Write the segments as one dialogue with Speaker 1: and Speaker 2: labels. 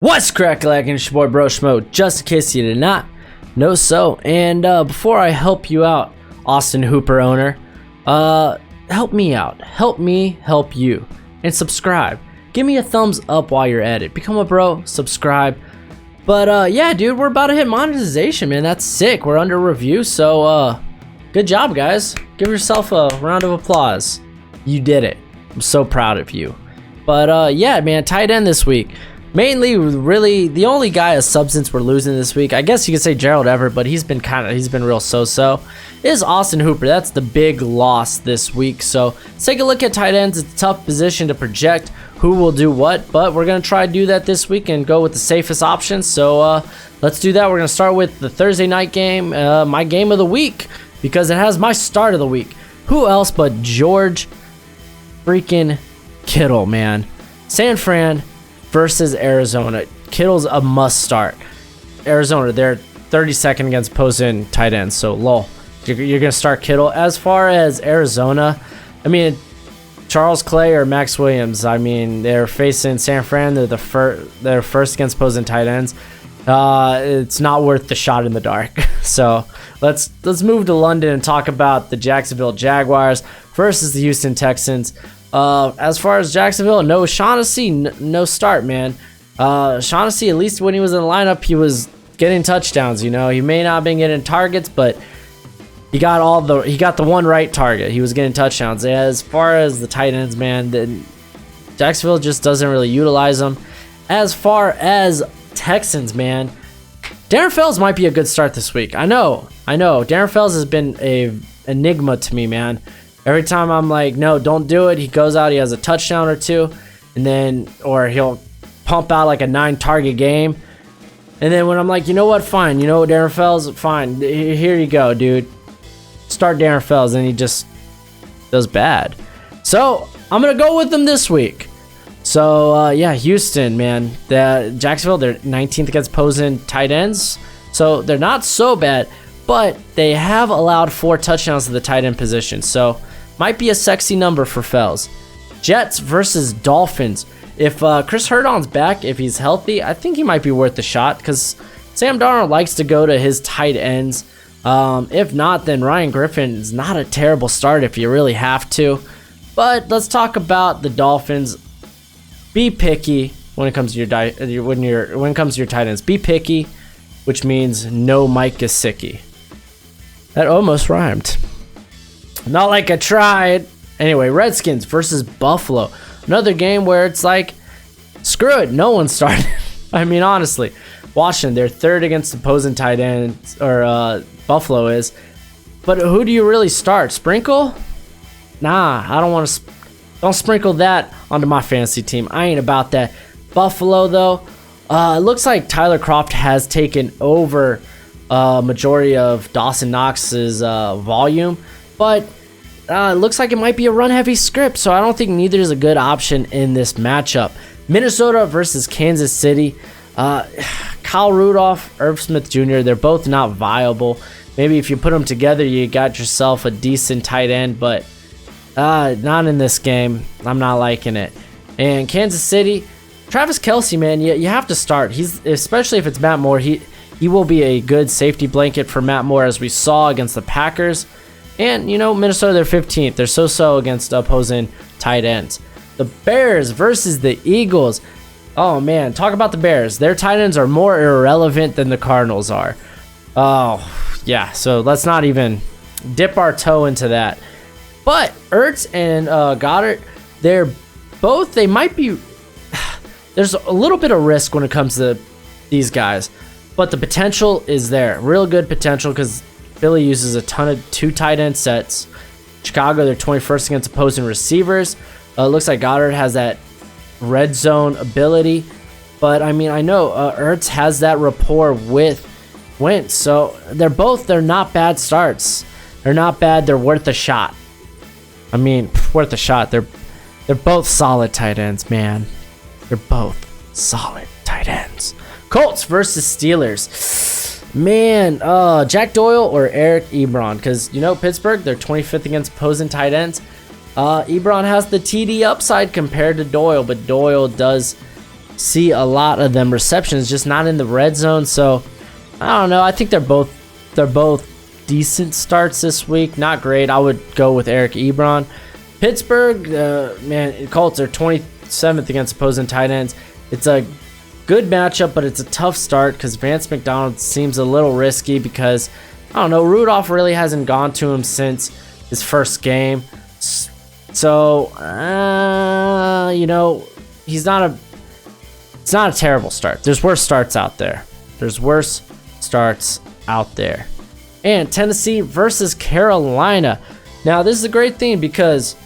Speaker 1: What's crack-a-lackin'? It's your boy Broshmo, just in case you did not know so. And before I help you out, Austin Hooper owner, help me out. Help me help you. And subscribe. Give me a thumbs up while you're at it. Become a bro, subscribe. But yeah, dude, we're about to hit monetization, man. That's sick. We're under review, so good job, guys. Give yourself a round of applause. You did it. I'm so proud of you. But yeah, man, tight end this week. Mainly, really, the only guy of substance we're losing this week, I guess you could say Gerald Everett, but he's been real so-so, is Austin Hooper. That's the big loss this week. So let's take a look at tight ends. It's a tough position to project who will do what, but we're going to try to do that this week and go with the safest options. So let's do that. We're going to start with the Thursday night game, my game of the week, because it has my start of the week. Who else but George freaking Kittle, man. San Fran versus Arizona. Kittle's a must start. Arizona, they're 32nd against opposing tight ends, so lol. You're going to start Kittle. As far as Arizona, I mean, Charles Clay or Max Williams, I mean, they're facing San Fran. They're first against opposing tight ends. It's not worth the shot in the dark. So let's move to London and talk about the Jacksonville Jaguars versus the Houston Texans. As far as Jacksonville, no Shaughnessy, no start, man. Shaughnessy, at least when he was in the lineup, he was getting touchdowns. You know, he may not have been getting targets, but he got the one right target. He was getting touchdowns. As far as the tight ends, man, Jacksonville just doesn't really utilize them. As far as Texans, man, Darren Fells might be a good start this week. I know. Darren Fells has been a enigma to me, man. Every time I'm like, no, don't do it, he goes out, he has a touchdown or two, and then, or he'll pump out like a 9-target game. And then when I'm like, you know what, fine, you know what, Darren Fells, fine, here you go, dude. Start Darren Fells, and he just does bad. So I'm going to go with him this week. So, yeah, Houston, man. Jacksonville, they're 19th against opposing tight ends, so they're not so bad, but they have allowed 4 touchdowns to the tight end position, so might be a sexy number for Fells. Jets versus Dolphins. If Chris Herndon's back, if he's healthy, I think he might be worth the shot because Sam Darnold likes to go to his tight ends. If not, then Ryan Griffin is not a terrible start if you really have to. But let's talk about the Dolphins. Be picky when it comes to when it comes to your tight ends. Be picky, which means no Mike Gesicki. That almost rhymed. Not like I tried. Anyway, Redskins versus Buffalo. Another game where it's like, screw it, no one started. I mean, honestly, Washington, they're 3rd against opposing tight ends, or Buffalo is. But who do you really start? Sprinkle? Nah, I don't want to. Don't sprinkle that onto my fantasy team. I ain't about that. Buffalo, though, it looks like Tyler Kroft has taken over majority of Dawson Knox's volume, but it looks like it might be a run-heavy script, so I don't think neither is a good option in this matchup. Minnesota versus Kansas City. Kyle Rudolph, Irv Smith Jr., they're both not viable. Maybe if you put them together, you got yourself a decent tight end, but not in this game. I'm not liking it. And Kansas City, Travis Kelce, man, you have to start. Especially if it's Matt Moore, he will be a good safety blanket for Matt Moore, as we saw against the Packers. And, you know, Minnesota, they're 15th. They're so-so against opposing tight ends. The Bears versus the Eagles. Oh, man, talk about the Bears. Their tight ends are more irrelevant than the Cardinals are. Oh, yeah, so let's not even dip our toe into that. But Ertz and Goddard, they might be... There's a little bit of risk when it comes to these guys, but the potential is there. Real good potential because Philly uses a ton of 2 tight end sets. Chicago, they're 21st against opposing receivers. Looks like Goddard has that red zone ability, but I mean, I know Ertz has that rapport with Wentz, so they're not bad starts. They're not bad. They're worth a shot. I mean, worth a shot. They're both solid tight ends, man. They're both solid tight ends. Colts versus Steelers. Man, Jack Doyle or Eric Ebron? Because, you know, Pittsburgh, they're 25th against opposing tight ends. Ebron has the TD upside compared to Doyle, but Doyle does see a lot of them receptions, just not in the red zone. So I don't know. I think they're both decent starts this week. Not great. I would go with Eric Ebron. Pittsburgh, man, Colts are 27th against opposing tight ends. It's a good matchup, but it's a tough start because Vance McDonald seems a little risky because, I don't know, Rudolph really hasn't gone to him since his first game. So, you know, it's not a terrible start. There's worse starts out there. And Tennessee versus Carolina. Now, this is a great thing because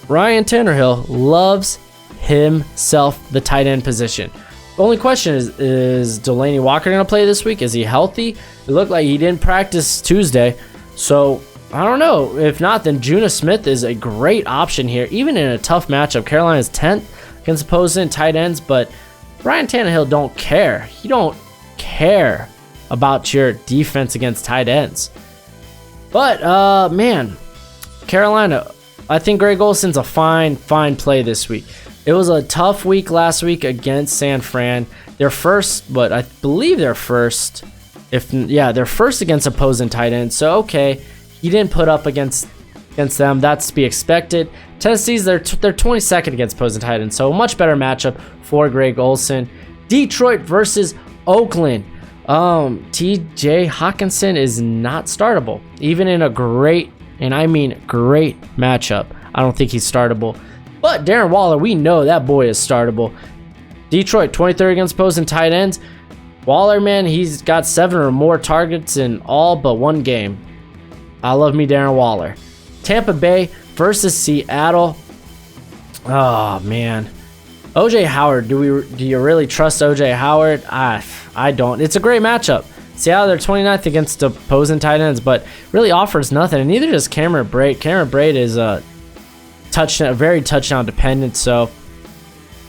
Speaker 1: Ryan Tannehill loves himself the tight end position. The only question is Delaney Walker going to play this week? Is he healthy? It looked like he didn't practice Tuesday. So, I don't know. If not, then Jonnu Smith is a great option here, even in a tough matchup. Carolina's 10th against opposing tight ends, but Ryan Tannehill don't care. He don't care about your defense against tight ends. But, man, Carolina, I think Greg Olsen's a fine play this week. It was a tough week last week against San Fran. They're first, but I believe they're first. They're first against opposing tight ends. So, okay, he didn't put up against them. That's to be expected. Tennessee's, they're 22nd against opposing tight ends. So, a much better matchup for Greg Olsen. Detroit versus Oakland. TJ Hawkinson is not startable. Even in a great, and I mean great matchup, I don't think he's startable. But Darren Waller, we know that boy is startable. Detroit, 23rd against opposing tight ends. Waller, man, he's got 7 or more targets in all but one game. I love me Darren Waller. Tampa Bay versus Seattle. Oh, man. OJ Howard, do you really trust OJ Howard? I don't. It's a great matchup. Seattle, they're 29th against opposing tight ends, but really offers nothing, and neither does Cameron Brate. Cameron Brate is a very touchdown dependent, so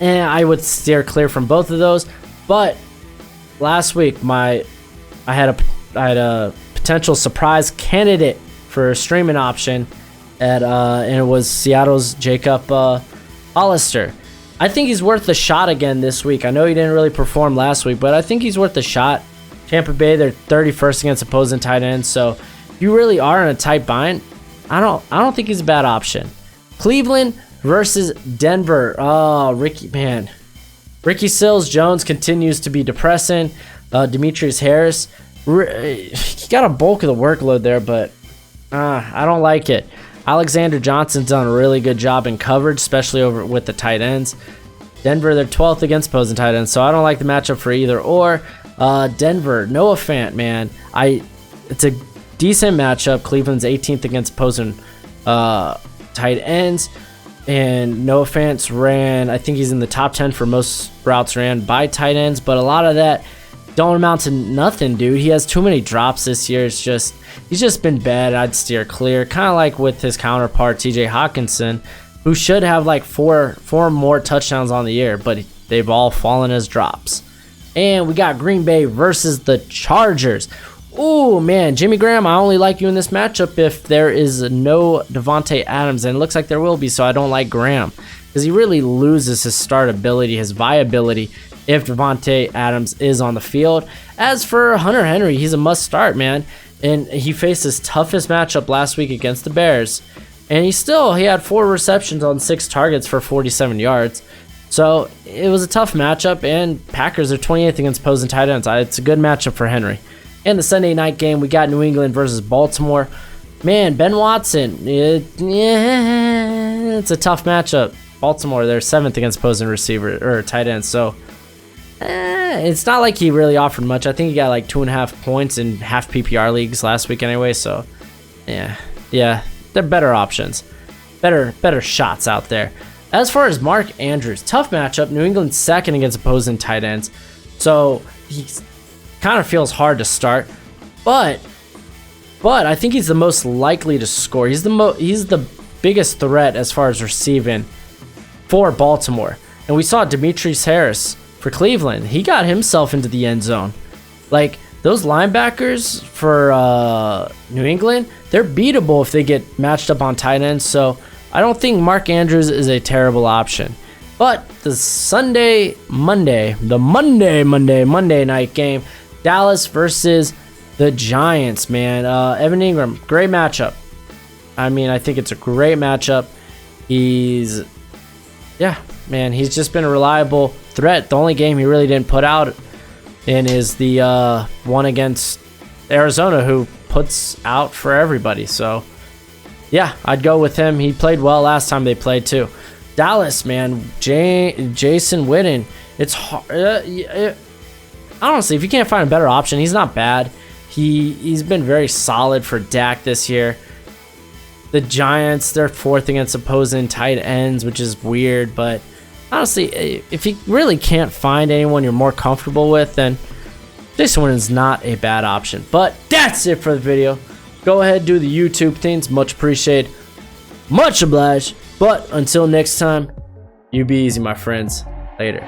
Speaker 1: I would steer clear from both of those. But last week, I had a potential surprise candidate for a streaming option and it was Seattle's Jacob Hollister. I think he's worth the shot again this week. I know he didn't really perform last week, but I think he's worth the shot. Tampa Bay, they're 31st against opposing tight ends, so if you really are in a tight bind, I don't think he's a bad option. Cleveland versus Denver. Oh, Ricky Seals-Jones continues to be depressing. Demetrius Harris, he got a bulk of the workload there, but I don't like it. Alexander Johnson's done a really good job in coverage, especially over with the tight ends. Denver, they're 12th against opposing tight ends, so I don't like the matchup for either or. Denver, Noah Fant, man. It's a decent matchup. Cleveland's 18th against opposing tight ends, and Noah Fant ran, I think he's in the top 10 for most routes ran by tight ends, but a lot of that don't amount to nothing, dude. He has too many drops this year. He's just been bad. I'd steer clear, kind of like with his counterpart TJ Hawkinson, who should have like four more touchdowns on the year, but they've all fallen as drops. And we got Green Bay versus the Chargers. Oh, man, Jimmy Graham, I only like you in this matchup if there is no Devontae Adams, and it looks like there will be, so I don't like Graham because he really loses his startability, his viability, if Devontae Adams is on the field. As for Hunter Henry, he's a must start, man, and he faced his toughest matchup last week against the Bears, and he had 4 receptions on 6 targets for 47 yards. So it was a tough matchup, and Packers are 28th against opposing tight ends. It's a good matchup for Henry. And the Sunday night game, we got New England versus Baltimore. Man, Ben Watson, it's a tough matchup. Baltimore, they're 7th against opposing receiver or tight ends. So it's not like he really offered much. I think he got like 2.5 points in half PPR leagues last week anyway. So yeah, they're better options, better shots out there. As far as Mark Andrews, tough matchup. New England's 2nd against opposing tight ends, so he kind of feels hard to start. But I think he's the most likely to score. He's the biggest threat as far as receiving for Baltimore. And we saw Demetrius Harris for Cleveland. He got himself into the end zone. Like, those linebackers for New England, they're beatable if they get matched up on tight ends. So I don't think Mark Andrews is a terrible option. But the Monday night game, Dallas versus the Giants, man. Evan Ingram, great matchup. I mean, I think it's a great matchup. He's just been a reliable threat. The only game he really didn't put out in is the one against Arizona, who puts out for everybody. So, yeah, I'd go with him. He played well last time they played, too. Dallas, man, Jason Witten. It's hard. Honestly, if you can't find a better option, he's not bad. He's been very solid for Dak this year. The Giants, they're fourth against opposing tight ends, which is weird. But honestly, if you really can't find anyone you're more comfortable with, then Jason Witten's not a bad option. But that's it for the video. Go ahead, do the YouTube things. Much appreciated. Much obliged. But until next time, you be easy, my friends. Later.